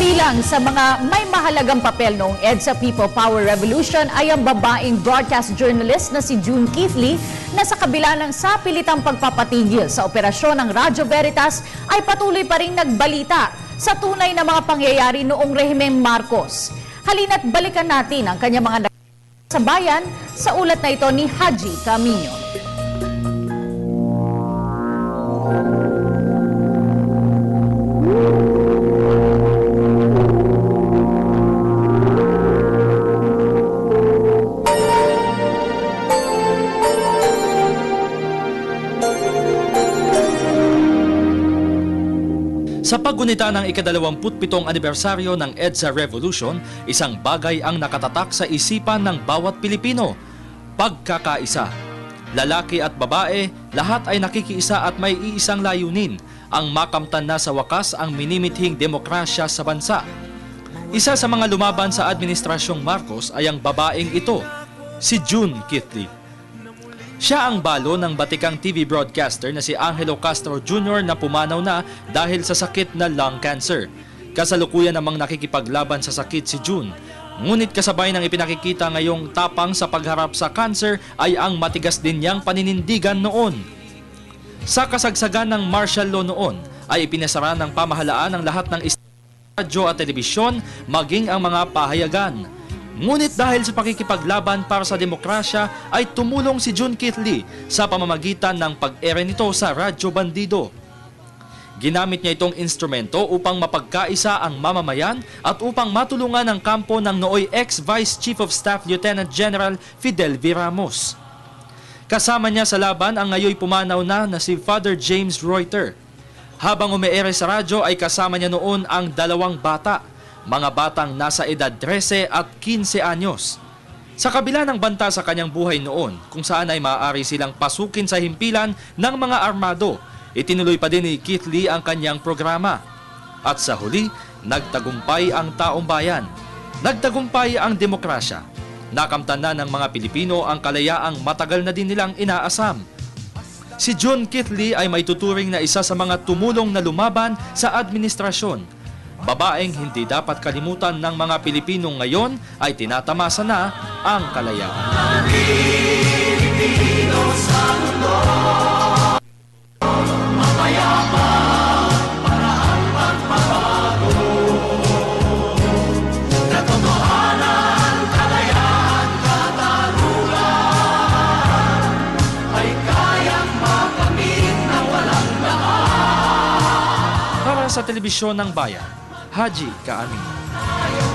Kabilang sa mga may mahalagang papel noong EDSA People Power Revolution ay ang babaeng broadcast journalist na si June Keithley na sa kabila ng sapilitang pagpapatigil sa operasyon ng Radyo Veritas ay patuloy pa rin nagbalita sa tunay na mga pangyayari noong rehimeng Marcos. Halina't balikan natin ang kanyang mga sa bayan sa ulat na ito ni Haji Camino. Sa paggunita ng ika-27 anibersaryo ng EDSA Revolution, isang bagay ang nakatatak sa isipan ng bawat Pilipino: pagkakaisa. Lalaki at babae, lahat ay nakikiisa at may iisang layunin, ang makamtan na sa wakas ang minimithing demokrasya sa bansa. Isa sa mga lumaban sa Administrasyong Marcos ay ang babaeng ito, si June Keithley. Siya ang balo ng batikang TV broadcaster na si Angelo Castro Jr. na pumanaw na dahil sa sakit na lung cancer. Kasalukuyan namang nakikipaglaban sa sakit si June. Ngunit kasabay ng ipinakikita ngayong tapang sa pagharap sa cancer ay ang matigas din niyang paninindigan noon. Sa kasagsagan ng martial law noon ay ipinasara ng pamahalaan ang lahat ng radyo at telebisyon maging ang mga pahayagan. Ngunit dahil sa pakikipaglaban para sa demokrasya ay tumulong si June Keithley sa pamamagitan ng pag-ere nito sa Radyo Bandido. Ginamit niya itong instrumento upang mapagkaisa ang mamamayan at upang matulungan ang kampo ng nooy ex-Vice Chief of Staff Lieutenant General Fidel V. Ramos. Kasama niya sa laban ang ngayoy pumanaw na si Father James Reuter. Habang umeere sa radyo ay kasama niya noon ang 2 bata, mga batang nasa edad 13 at 15 anyos. Sa kabila ng banta sa kanyang buhay noon, kung saan ay maaari silang pasukin sa himpilan ng mga armado, itinuloy pa din ni Keithley ang kanyang programa. At sa huli, nagtagumpay ang taong bayan. Nagtagumpay ang demokrasya. Nakamtan na ng mga Pilipino ang kalayaang matagal na din nilang inaasam. Si June Keithley ay may tuturing na isa sa mga tumulong na lumaban sa administrasyon. Babaeng hindi dapat kalimutan ng mga Pilipino ngayon ay tinatamasa na ang kalayaan. Para sa Telebisyon ng Bayan, Haji Camino.